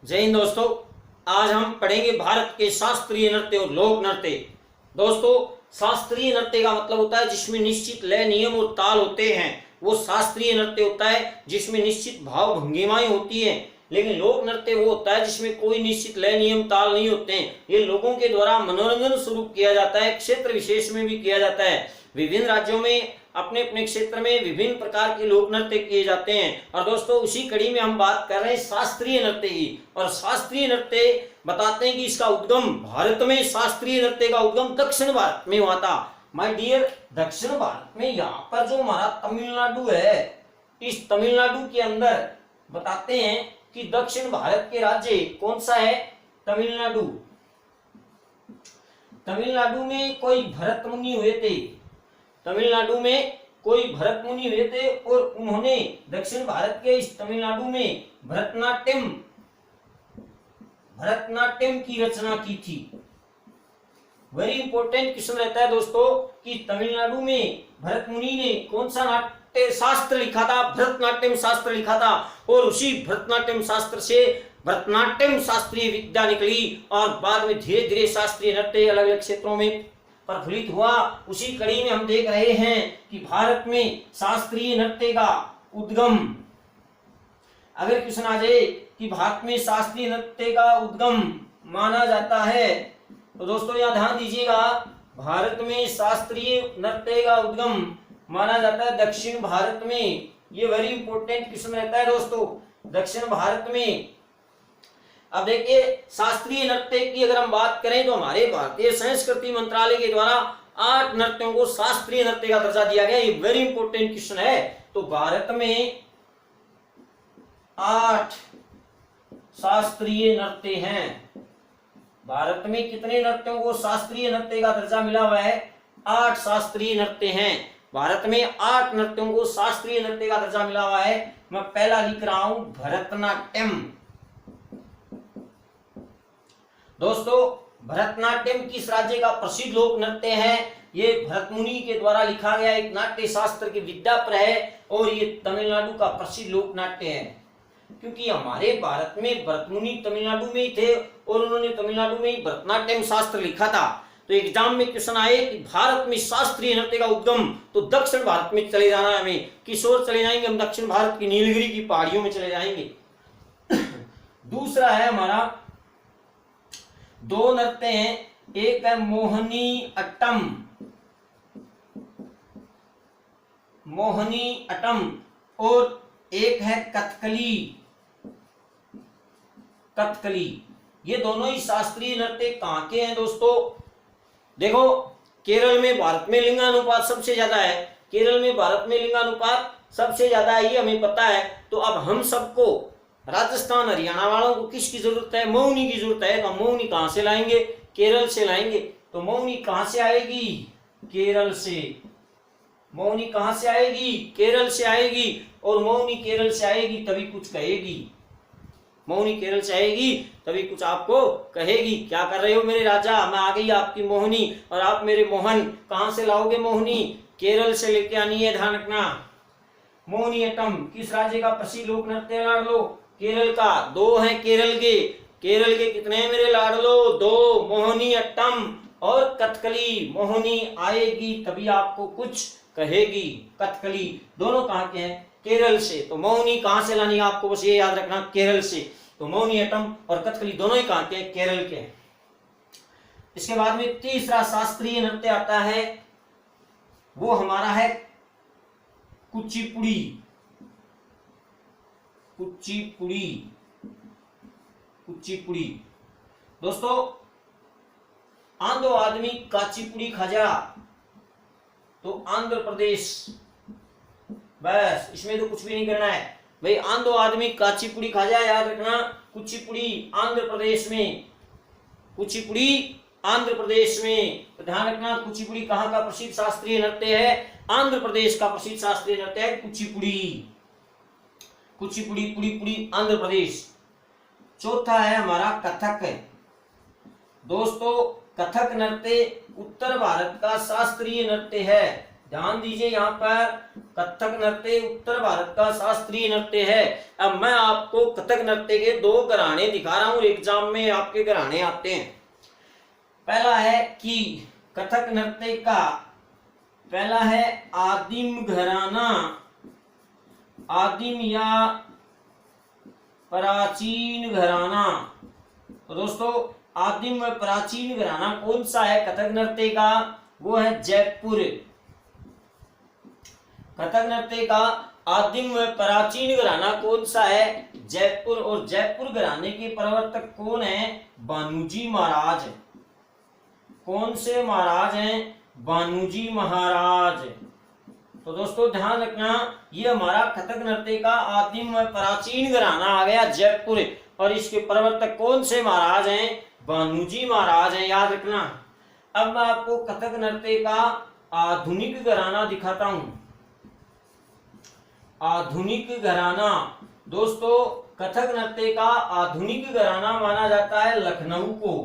जय हिंद दोस्तों। आज हम पढ़ेंगे भारत के शास्त्रीय नृत्य और लोक नृत्य। दोस्तों, शास्त्रीय नृत्य का मतलब होता है जिसमें निश्चित लय, नियम और ताल होते हैं, वो शास्त्रीय नृत्य होता है। जिसमें निश्चित भाव भंगिमाएं होती हैं। लेकिन लोक नृत्य वो होता है जिसमें कोई निश्चित लय, नियम, ताल नहीं होते हैं। ये लोगों के द्वारा मनोरंजन स्वरूप किया जाता है, क्षेत्र विशेष में भी किया जाता है। विभिन्न राज्यों में अपने अपने क्षेत्र में विभिन्न प्रकार के लोक नृत्य किए जाते हैं। और दोस्तों, उसी कड़ी में हम बात कर रहे हैं शास्त्रीय नृत्य की। और शास्त्रीय नृत्य बताते हैं कि इसका उद्गम भारत में, शास्त्रीय नृत्य का उद्गम दक्षिण भारत में हुआ था। माय डियर, दक्षिण भारत में यहाँ पर जो हमारा तमिलनाडु है, इस तमिलनाडु के अंदर बताते हैं कि दक्षिण भारत के राज्य कौन सा है? तमिलनाडु। तमिलनाडु में कोई भरत मुनि हुए थे। तमिलनाडु में कोई भरत मुनि हुए थे और उन्होंने दक्षिण भारत के इस तमिलनाडु में भरतनाट्यम की रचना की थी। वेरी इंपॉर्टेंट क्वेश्चन रहता है दोस्तों कि तमिलनाडु में भरत मुनि ने कौन सा नाट्य शास्त्र लिखा था? भरतनाट्यम शास्त्र लिखा था। और उसी भरतनाट्यम शास्त्र से भरतनाट्यम शास्त्रीय विद्या निकली और बाद में धीरे धीरे शास्त्रीय नृत्य अलग अलग क्षेत्रों में प्रफुल्लित हुआ। उसी कड़ी में हम देख रहे हैं कि भारत में शास्त्रीय नृत्य का उद्गम, अगर क्वेश्चन आ जाए कि भारत में शास्त्रीय नृत्य का उद्गम माना जाता है, तो दोस्तों यहां ध्यान दीजिएगा, भारत में शास्त्रीय नृत्य का उद्गम माना जाता है दक्षिण भारत में। ये वेरी इंपॉर्टेंट क्वेश्चन रहता है दोस्तों, दक्षिण भारत में। अब देखिए, शास्त्रीय नृत्य की अगर हम बात करें तो हमारे भारतीय संस्कृति मंत्रालय के द्वारा 8 नृत्यों को शास्त्रीय नृत्य का दर्जा दिया गया। ये वेरी इंपॉर्टेंट क्वेश्चन है। तो भारत में 8 शास्त्रीय नृत्य हैं। भारत में कितने नृत्यों को शास्त्रीय नृत्य का दर्जा मिला हुआ है? 8 शास्त्रीय नृत्य हैं। भारत में 8 नृत्यों को शास्त्रीय नृत्य का दर्जा मिला हुआ है। मैं पहला लिख रहा हूं भरतनाट्यम। दोस्तों, भरतनाट्यम किस राज्य का प्रसिद्ध लोक नृत्य है? ये भरत मुनि के द्वारा लिखा गया एक नाट्य शास्त्र की विद्या पर है और ये तमिलनाडु का प्रसिद्ध लोक नाट्य है। क्योंकि हमारे भारत में भरत मुनि तमिलनाडु में ही थे और उन्होंने तमिलनाडु में ही भरतनाट्यम शास्त्र लिखा था। तो एग्जाम में क्वेश्चन आए कि भारत में शास्त्रीय नृत्य का उद्गम, तो दक्षिण भारत में चले जाना है हमें। किस ओर चले जाएंगे? हम दक्षिण भारत की नीलगिरी की पहाड़ियों में चले जाएंगे। दूसरा है हमारा, 2 नृत्य हैं, एक है मोहिनी अट्टम और एक है कथकली। ये दोनों ही शास्त्रीय नृत्य कहां के हैं दोस्तों? देखो, केरल में भारत में लिंगानुपात सबसे ज्यादा है। केरल में भारत में लिंगानुपात सबसे ज्यादा है, ये हमें पता है। तो अब हम सबको, राजस्थान हरियाणा वालों को किसकी जरूरत है? मौनी की जरूरत है। तो मौनी कहां से लाएंगे? केरल से लाएंगे। तो मौनी कहां से आएगी? केरल से। मौनी कहां से आएगी? केरल से आएगी। और मौनी केरल से आएगी तभी कुछ कहेगी। मौनी केरल से आएगी तभी कुछ आपको कहेगी। क्या कर रहे हो मेरे राजा? मैं आ गई आपकी मोहनी और आप मेरे मोहन। कहां से लाओगे मोहनी? केरल से लेके आनी है, ध्यान रखना। मोहिनीअट्टम किस राज्य का प्रसिद्ध लोक नृत्य लाडलो? केरल का। 2 हैं केरल के। केरल के कितने हैं मेरे लाडलो? 2। मोहिनीअट्टम और कथकली। मोहिनी आएगी तभी आपको कुछ कहेगी। कथकली दोनों कहां के हैं? केरल से। तो मोहिनी कहां से लानी है आपको, बस ये याद रखना, केरल से। तो मोहिनीअट्टम और कथकली दोनों ही कहां के? केरल के। इसके बाद में तीसरा शास्त्रीय नृत्य आता है, वो हमारा है कुचिपुड़ी। दोस्तों, आंधो आदमी काचीपुड़ी खाजा। तो आंध्र प्रदेश, बस इसमें तो कुछ भी नहीं करना है भाई। आंधो आदमी काचीपुड़ी खाजा, याद रखना। कुचिपुड़ी आंध्र प्रदेश में। कुचिपुड़ी आंध्र प्रदेश में। तो ध्यान रखना, कुचिपुड़ी कहां का प्रसिद्ध शास्त्रीय नृत्य है? आंध्र प्रदेश का प्रसिद्ध शास्त्रीय नृत्य है कुचिपुड़ी। पुड़ी आंध्र प्रदेश। चौथा है हमारा कथक। दोस्तों, कथक नृत्य उत्तर भारत का शास्त्रीय नृत्य है। ध्यान दीजिए यहाँ पर कथक नृत्य उत्तर भारत का शास्त्रीय नृत्य है। अब मैं आपको कथक नृत्य के दो घराने दिखा रहा हूं, एग्जाम में आपके घराने आते हैं। पहला है कि कथक नृत्य का पहला है आदिम घराना, आदिम या प्राचीन घराना। तो दोस्तों आदिम व प्राचीन घराना कौन सा है कथक नृत्य का? वो है जयपुर। कथक नृत्य का आदिम व प्राचीन घराना कौन सा है? जयपुर। और जयपुर घराने के प्रवर्तक कौन है? भानुजी महाराज। कौन से महाराज हैं? भानुजी महाराज। तो दोस्तों ध्यान रखना, ये हमारा कथक नृत्य का आदिम व प्राचीन घराना आ गया जयपुर, और इसके प्रवर्तक कौन से महाराज हैं? भानुजी महाराज हैं, याद रखना। अब मैं आपको कथक नृत्य का आधुनिक घराना दिखाता हूं। आधुनिक घराना, दोस्तों कथक नृत्य का आधुनिक घराना माना जाता है लखनऊ को।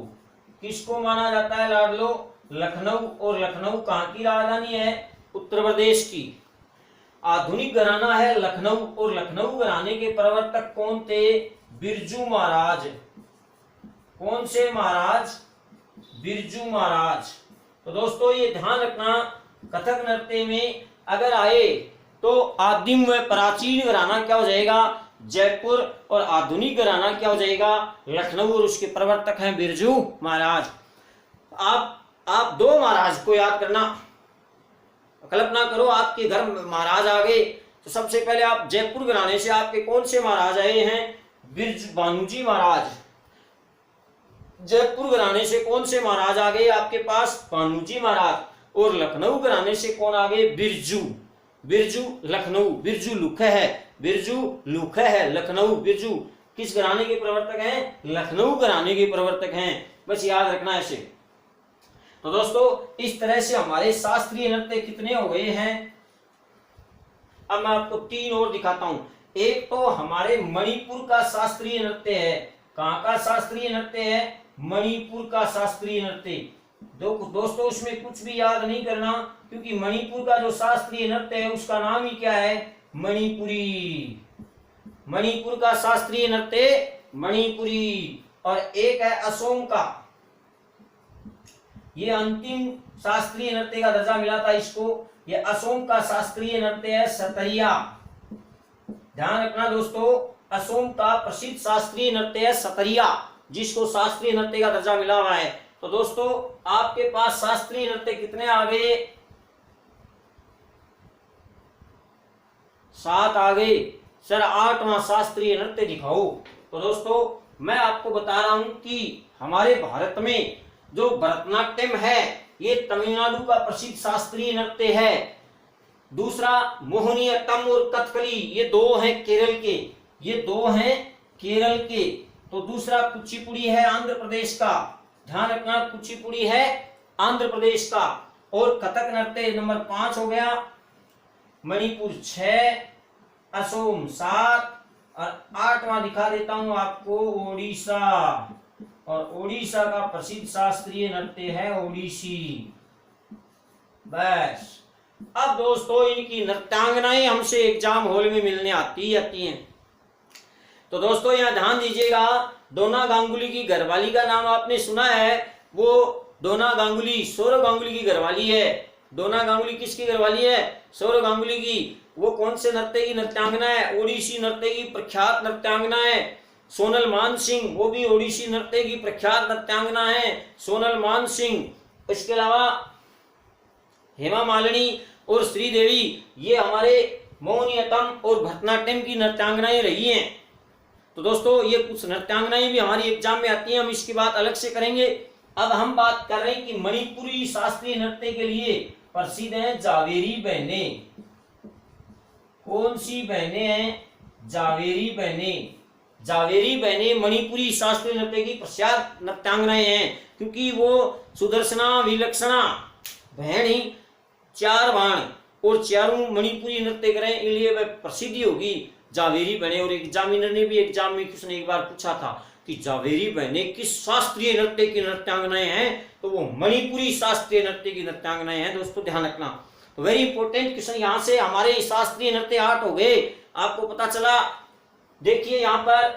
किसको माना जाता है लाडलो? लखनऊ। और लखनऊ कहाँ की राजधानी है? उत्तर प्रदेश की। आधुनिक घराना है लखनऊ, और लखनऊ घराने के प्रवर्तक कौन थे? बिरजू महाराज। कौन से महाराज? बिरजू महाराज। तो दोस्तों ये ध्यान रखना, कथक नृत्य में अगर आए तो आदिम व प्राचीन घराना क्या हो जाएगा? जयपुर। और आधुनिक घराना क्या हो जाएगा? लखनऊ। और उसके प्रवर्तक हैं बिरजू महाराज। आप दो महाराज को याद करना। कल्पना करो आपके घर महाराज आ गए, तो सबसे पहले आप जयपुर घराने से आपके कौन से महाराज आए हैं? भानुजी महाराज। जयपुर घराने से कौन से महाराज आ गए आपके पास? भानुजी महाराज। और लखनऊ घराने से कौन आ गए? बिरजू। बिरजू लखनऊ, बिरजू लुखे है, बिरजू लुखे है लखनऊ। बिरजू किस घराने के प्रवर्तक हैं? लखनऊ घराने के प्रवर्तक हैं, बस याद रखना ऐसे। तो दोस्तों इस तरह से हमारे शास्त्रीय नृत्य कितने हो गए हैं? अब मैं आपको तीन और दिखाता हूं। एक तो हमारे मणिपुर का शास्त्रीय नृत्य है। कहाँ का शास्त्रीय नृत्य है? मणिपुर का शास्त्रीय नृत्य। दोस्तों उसमें कुछ भी याद नहीं करना, क्योंकि मणिपुर का जो शास्त्रीय नृत्य है उसका नाम ही क्या है? मणिपुरी। मणिपुर का शास्त्रीय नृत्य मणिपुरी। और एक है असम का, ये अंतिम शास्त्रीय नृत्य का दर्जा मिला था इसको। ये असम का शास्त्रीय नृत्य है सतरिया। ध्यान रखना दोस्तों, असम का प्रसिद्ध शास्त्रीय नृत्य है सतरिया, जिसको शास्त्रीय नृत्य का दर्जा मिला हुआ है। तो दोस्तों आपके पास शास्त्रीय नृत्य कितने आ गए? 7 आ गए। सर 8वां शास्त्रीय नृत्य दिखाओ। तो दोस्तों मैं आपको बता रहा हूं कि हमारे भारत में जो भरतनाट्यम है ये तमिलनाडु का प्रसिद्ध शास्त्रीय नृत्य है। दूसरा मोहिनीअट्टम और कथकली, ये दो हैं केरल के, ये दो हैं केरल के। तो दूसरा कुचिपुड़ी है आंध्र प्रदेश का, ध्यान रखना कुचिपुड़ी है आंध्र प्रदेश का। और कथक नृत्य नंबर 5 हो गया। मणिपुर 6, असम 7 और 8वां दिखा देता हूं आपको ओडिशा। और ओडिशा का प्रसिद्ध शास्त्रीय नृत्य है ओडिसी। बस अब दोस्तों इनकी नृत्यांगनाएं हमसे एग्जाम हॉल में मिलने आती हैं। तो दोस्तों यहाँ ध्यान दीजिएगा, डोना गांगुली की घरवाली का नाम आपने सुना है। वो डोना गांगुली सौरव गांगुली की घरवाली है। डोना गांगुली किसकी घरवाली है? सौरव गांगुली की। वो कौन से नृत्य की नृत्यांगना है? ओडिसी नृत्य की प्रख्यात नृत्यांगना है। सोनल मान सिंह, वो भी ओडिसी नृत्य की प्रख्यात नृत्यांगना है, सोनल मान सिंह। इसके अलावा हेमा मालिनी और श्रीदेवी, ये हमारे मोहिनीअट्टम और भरतनाट्यम की नृत्यांगनाएं रही हैं। तो दोस्तों ये कुछ नृत्यांगनाएं भी हमारी एग्जाम में आती हैं, हम इसकी बात अलग से करेंगे। अब हम बात कर रहे हैं कि मणिपुरी शास्त्रीय नृत्य के लिए प्रसिद्ध हैं जावेरी बहनें। कौन सी बहनें हैं? जावेरी बहनें। जावेरी बहनें मणिपुरी शास्त्रीय नृत्य की प्रख्यात नृत्यांगनाएं हैं, क्योंकि वो सुदर्शना विलक्षणा बहन ही 4 बाण और चारों मणिपुरी नृत्य करें, इसलिए वह प्रसिद्धि होगी जावेरी बहनें। और एग्जामिनर ने भी एग्जाम में किसने एक बार पूछा था कि जावेरी बहनें किस शास्त्रीय नृत्य की नृत्यांगनाएं हैं? तो वो मणिपुरी शास्त्रीय नृत्य की नृत्यांगनाएं हैं। दोस्तों ध्यान रखना। वेरी इंपॉर्टेंट क्वेश्चन यहाँ से हमारे शास्त्रीय नृत्य 8 हो गए, आपको पता चला। देखिए यहाँ पर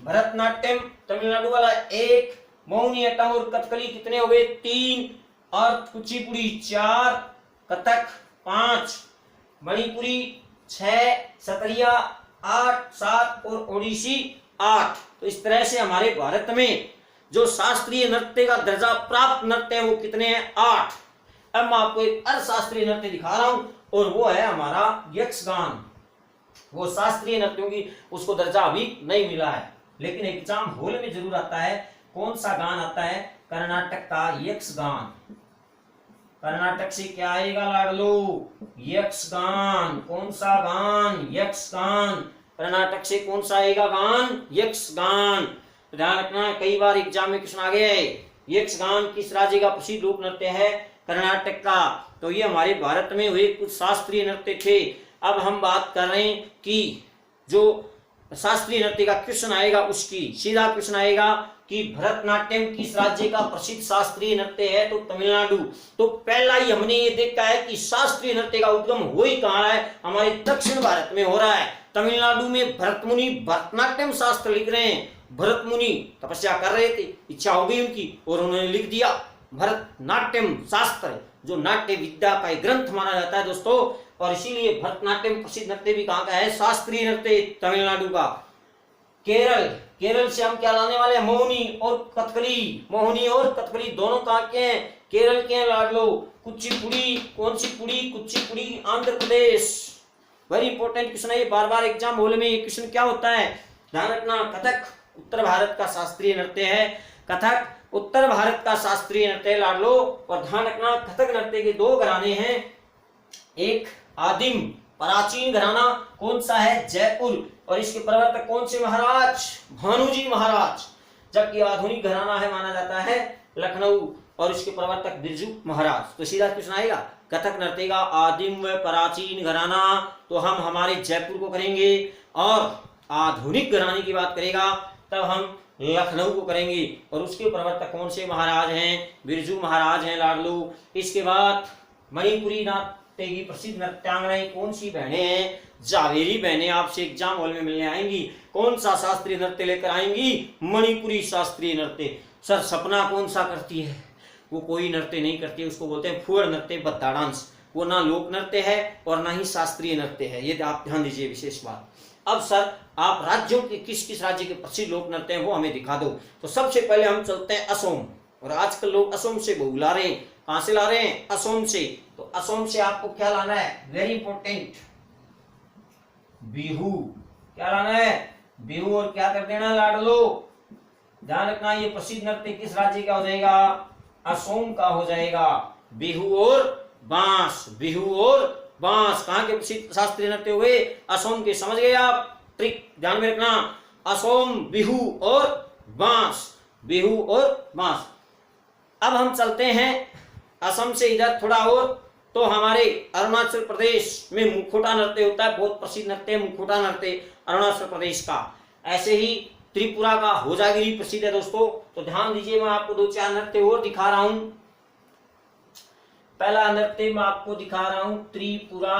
भरतनाट्यम तमिलनाडु वाला 1, मोहिनीअट्टम और कथकली कितने हो गए 3, और कुचिपुड़ी 4, कथक 5, मणिपुरी 6, सतरिया 8, 7 और ओडिसी 8। तो इस तरह से हमारे भारत में जो शास्त्रीय नृत्य का दर्जा प्राप्त नृत्य है वो कितने हैं 8। अब मैं आपको एक अशास्त्रीय नृत्य दिखा रहा हूं और वो है हमारा यक्षगान। वो शास्त्रीय नृत्यों की उसको दर्जा अभी नहीं मिला है, लेकिन एग्जाम हॉल में जरूर आता है। कौन सा गान आता है? कर्नाटक का यक्षगान। कर्नाटक से क्या आएगा लाडलो? यक्षगान। कौन सा गान? यक्षगान। कर्नाटक से कौन सा आएगा गान? यक्षगान। ध्यान रखना, कई बार एग्जाम में क्वेश्चन आ गया है। यक्षगान किस राज्य का प्रसिद्ध लोक नृत्य है? कर्नाटक का। तो ये हमारे भारत में हुए कुछ शास्त्रीय नृत्य थे। अब हम बात कर रहे हैं कि जो शास्त्रीय नृत्य का क्वेश्चन आएगा उसकी सीधा क्वेश्चन आएगा कि भरतनाट्यम किस राज्य का प्रसिद्ध शास्त्रीय नृत्य है? तो तमिलनाडु। तो पहला ही हमने ये देखा है कि शास्त्रीय नृत्य का उद्गम हो ही कहाँ है? हमारे दक्षिण भारत में हो रहा है। तमिलनाडु में भरत मुनि भरतनाट्यम शास्त्र लिख रहे हैं। भरत मुनि तपस्या कर रहे थे, इच्छा हो गई उनकी और उन्होंने लिख दिया भरतनाट्यम शास्त्र, जो नाट्य विद्या का एक ग्रंथ माना जाता है दोस्तों। और इसीलिए भरतनाट्यम प्रसिद्ध नृत्य भी कहाँ का है? शास्त्रीय नृत्य तमिलनाडु का। केरल, केरल से हम क्या लाने वाले हैं? मोहिनी और कथकली। मोहिनी और कथकली दोनों कहाँ के हैं? केरल के हैं लाडलो। कुचिपुड़ी, कौन सी पुड़ी? Kuchipudi Andhra Pradesh. Very important question है ये, बार बार एग्जाम हॉल में ये क्वेश्चन क्या होता है ध्यान रखना। कथक उत्तर भारत का शास्त्रीय नृत्य है। कथक उत्तर भारत का शास्त्रीय नृत्य लाडलो। और ध्यान रखना, कथक नृत्य के 2 घराने हैं। एक आदिम प्राचीन घराना कौन सा है? जयपुर। और इसके प्रवर्तक कौन से महाराज? भानुजी महाराज। जबकि आधुनिक घराना है माना जाता है लखनऊ, और इसके प्रवर्तक बिरजू महाराज। तो सीधा क्वेश्चन आएगा कथक नृत्य का आदिम व प्राचीन घराना, तो हम हमारे जयपुर को करेंगे। और आधुनिक घराने की बात करेगा तब हम लखनऊ को करेंगे। और उसके प्रवर्तक कौन से महाराज हैं? बिरजू महाराज हैं लाडलू। इसके बाद मणिपुरी नाट्य की प्रसिद्ध नृत्यांगनाएं कौन सी बहनें हैं? जावेरी बहनें आपसे एग्जाम हॉल में मिलने आएंगी। कौन सा शास्त्रीय नृत्य लेकर आएंगी? मणिपुरी शास्त्रीय नृत्य। सर सपना कौन सा करती है? वो कोई नृत्य नहीं करती है, उसको बोलते हैं फुअर नृत्य, बत्ता डांस। वो ना लोक नृत्य है और ना ही शास्त्रीय नृत्य है, ये आप ध्यान दीजिए विशेष बात। अब सर आप राज्यों के किस किस राज्य के प्रसिद्ध लोक नृत्य हैं वो हमें दिखा दो। तो सबसे पहले हम चलते हैं असम। और आजकल लोग असम से बहु ला रहे हैं। कहां से ला रहे हैं? असम से। तो असम से आपको क्या लाना है? Very important, Bihu. क्या लाना है? बिहू। और क्या कर देना लाडलो? ध्यान रखना, ये प्रसिद्ध नृत्य किस राज्य का हो जाएगा? असम का हो जाएगा। बिहू और बांस। बिहू और बांस कहां के प्रसिद्ध शास्त्रीय नृत्य हुए? असम के। समझ गए आप? ट्रिक ध्यान में रखना, असम, बिहू और बांस। बिहू और बांस। अब हम चलते हैं असम से इधर थोड़ा और, तो हमारे अरुणाचल प्रदेश में मुखोटा नृत्य होता है, बहुत प्रसिद्ध नृत्य मुखोटा नृत्य अरुणाचल प्रदेश का। ऐसे ही त्रिपुरा का होजागिरी प्रसिद्ध है दोस्तों। तो ध्यान दीजिए, मैं आपको 2-4 नृत्य और दिखा रहा हूं। पहला नृत्य मैं आपको दिखा रहा हूं त्रिपुरा।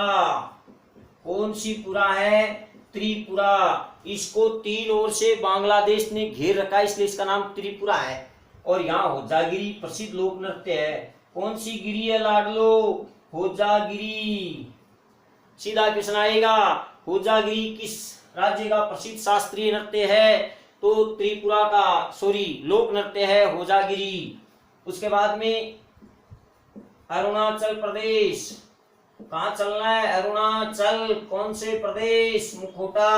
कौन सी पुरा है? त्रिपुरा। इसको 3 ओर से बांग्लादेश ने घेर रखा है, इसलिए इसका नाम त्रिपुरा है। और यहाँ होजागिरी प्रसिद्ध लोक नृत्य है। कौन सी गिरी है लाडलो? होजागिरी। सीधा क्वेश्चन आएगा, होजागिरी किस राज्य का प्रसिद्ध शास्त्रीय नृत्य है? तो त्रिपुरा का लोक नृत्य है होजागिरी। उसके बाद में अरुणाचल प्रदेश। कहां चलना है? अरुणाचल। कौन से प्रदेश? मुखोटा।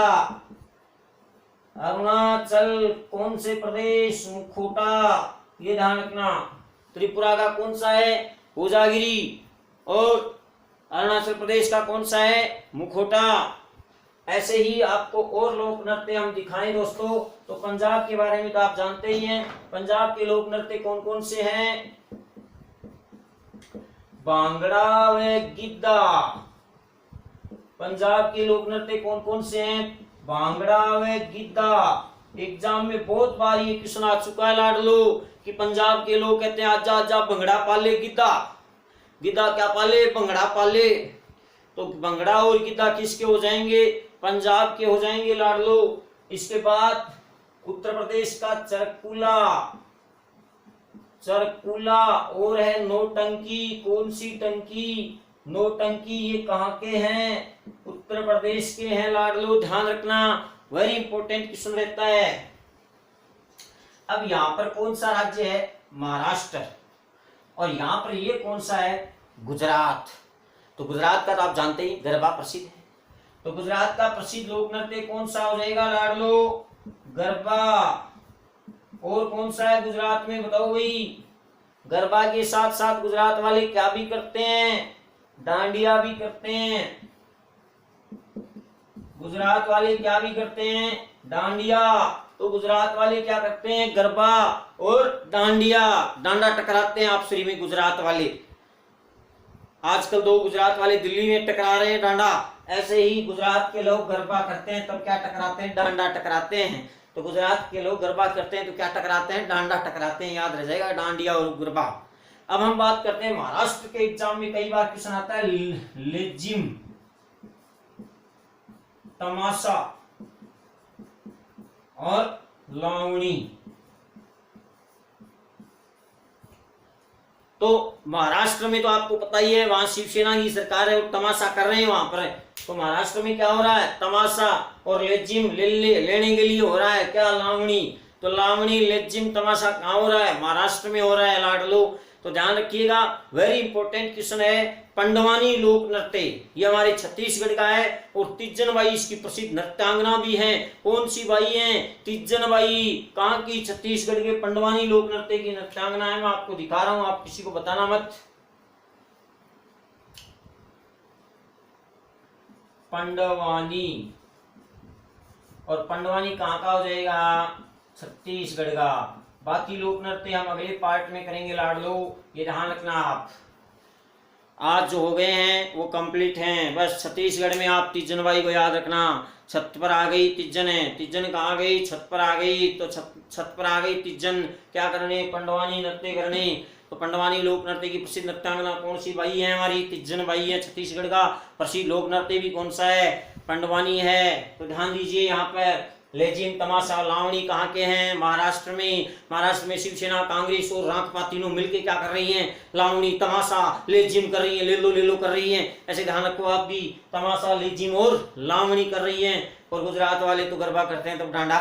अरुणाचल कौन से प्रदेश? मुखोटा। ये ध्यान रखना। त्रिपुरा का कौन सा है? होजागिरी। और अरुणाचल प्रदेश का कौन सा है? मुखोटा। ऐसे ही आपको और लोक नृत्य हम दिखाएं दोस्तों। तो पंजाब के बारे में तो आप जानते ही हैं। पंजाब के लोक नृत्य कौन कौन से हैं? भांगड़ा व गिद्धा। पंजाब के लोक नृत्य कौन कौन से हैं? भांगड़ा व गिद्धा। एग्जाम में बहुत बार ये क्वेश्चन आ चुका है लाडलो कि पंजाब के लोग कहते हैं आजा आजा भंगड़ा पाले गिद्धा। गिद्धा क्या पाले, भंगड़ा पाले। तो भंगड़ा और गिद्धा किसके हो जाएंगे, पंजाब के हो जाएंगे लाडलो। इसके बाद उत्तर प्रदेश का चरकुला, चरकुला और है नौटंकी। कौन सी टंकी, नौटंकी, ये कहाँ के हैं, उत्तर प्रदेश के हैं लाडलो, ध्यान रखना, वेरी इंपॉर्टेंट क्वेश्चन रहता है। अब यहाँ पर कौन सा राज्य है, महाराष्ट्र, और यहाँ पर ये कौन सा है, गुजरात। तो गुजरात का तो आप जानते ही गरबा प्रसिद्ध है। तो गुजरात का प्रसिद्ध लोक नृत्य कौन सा हो जाएगा लाडलो, गरबा। और कौन सा है गुजरात में, बताओ भाई। गरबा के साथ साथ गुजरात वाले क्या भी करते हैं, डांडिया भी करते हैं। गुजरात वाले क्या भी करते हैं, डांडिया। तो गुजरात वाले क्या करते हैं, गरबा और डांडिया, डांडा टकराते हैं आपसरी में गुजरात वाले। आजकल दो गुजरात वाले दिल्ली में टकरा रहे हैं डांडा, ऐसे ही गुजरात के लोग गरबा करते हैं तब क्या टकराते हैं, डांडा टकराते हैं। तो गुजरात के लोग गरबा करते हैं तो क्या टकराते हैं, डांडा टकराते हैं, याद रह जाएगा, डांडिया और गरबा। अब हम बात करते हैं महाराष्ट्र के एग्जाम में कई बार क्वेश्चन आता है, लेजिम, तमाशा और लावणी। तो महाराष्ट्र में तो आपको पता ही है, वहां शिवसेना की सरकार है और तमाशा कर रहे हैं वहां पर। तो महाराष्ट्र में क्या हो रहा है, तमाशा और लेजिम, लेने के लिए हो रहा है क्या, लावणी। तो लावणी, लेजिम, तमाशा कहाँ हो रहा है, महाराष्ट्र में हो रहा है लाडलो। तो ध्यान रखिएगा, वेरी इंपॉर्टेंट क्वेश्चन है। पंडवानी लोक नृत्य, ये हमारे छत्तीसगढ़ का है और तिज्जन बाई इसकी प्रसिद्ध नृत्यांगना भी है। कौन सी बाई है, तिज्जन बाई। कहाँ की, छत्तीसगढ़ के पंडवानी लोक नृत्य की नृत्यांगना है। मैं आपको दिखा रहा हूं, आप किसी को बताना मत। पंडवानी, और पंडवानी कहाँ का हो जाएगा, छत्तीसगढ़ का। बाकी लोक नृत्य हम अगले पार्ट में करेंगे लाडलो, ये ध्यान रखना आप। आज जो हो गए हैं वो कंप्लीट हैं, बस छत्तीसगढ़ में आप तिज्जन बाई को याद रखना। छत पर आ गई तिज्जन है, तिज्जन कहाँ गई, छत पर आ गई। तो छत पर आ गई तिज्जन, क्या करने, पंडवानी नृत्य करने। तो पंडवानी लोक नृत्य की प्रसिद्ध नृत्यांगना कौन सी बाई है, हमारी तिज्जन बाई है। छत्तीसगढ़ का प्रसिद्ध लोक नृत्य भी कौन सा है, पंडवानी है। तो ध्यान दीजिए यहाँ पर, लेजिम, तमाशा, लावणी कहाँ के हैं, महाराष्ट्र में। महाराष्ट्र में शिवसेना, कांग्रेस और रांकपा तीनों मिलके क्या कर रही हैं, लावणी, तमाशा, लेजिम कर रही है, ले लो कर रही हैं। ऐसे ध्यान रखो आप भी, तमाशा, लेजिम और लावणी कर रही हैं। और गुजरात वाले तो गरबा करते हैं तब डांडा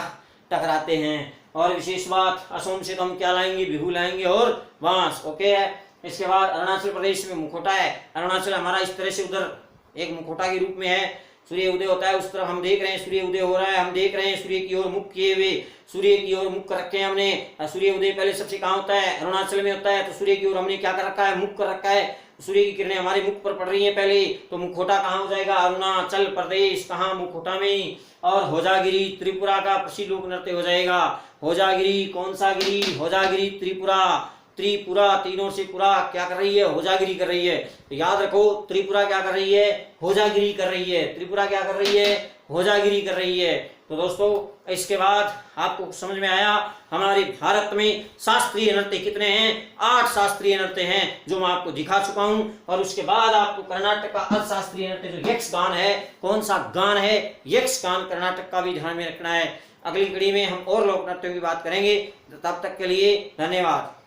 टकराते हैं। और विशेष बात, असम से तो हम क्या लाएंगे, बिहू लाएंगे और बांस, ओके है। इसके बाद अरुणाचल प्रदेश में मुखोटा है। अरुणाचल हमारा इस तरह से उधर एक मुखोटा के रूप में है, सूर्य उदय होता है, उस तरफ हम देख रहे हैं सूर्य उदय हो रहा है, हम देख रहे हैं सूर्य की ओर मुख किए हुए, सूर्य की ओर मुख कर रखे हैं हमने। सूर्य उदय पहले सबसे कहाँ होता है, अरुणाचल में होता है। तो सूर्य की ओर हमने क्या कर रखा है, मुख कर रखा है। सूर्य की किरणें हमारे मुख पर पड़ रही हैं पहले, तो मुखोटा कहाँ हो जाएगा, अरुणाचल प्रदेश, कहाँ, मुखोटा में। और होजागिरी त्रिपुरा का प्रसिद्ध लोक नृत्य हो जाएगा। होजागिरी, कौन सा गिरी, होजागिरी, त्रिपुरा। त्रिपुरा, तीनों से पुरा क्या कर रही है, होजागिरी कर रही है। तो याद रखो, त्रिपुरा क्या कर रही है, होजागिरी कर रही है। त्रिपुरा क्या कर रही है, होजागिरी कर रही है। तो दोस्तों इसके बाद आपको समझ में आया हमारे भारत में शास्त्रीय नृत्य कितने हैं, 8 शास्त्रीय नृत्य हैं जो मैं आपको दिखा चुका हूं। और उसके बाद आपको कर्नाटक का अशास्त्रीय नृत्य जो यक्ष गान है, कौन सा गान है, यक्ष गान, कर्नाटक का भी ध्यान में रखना है। अगली कड़ी में हम और लोक नृत्यों की बात करेंगे। तब तक के लिए धन्यवाद।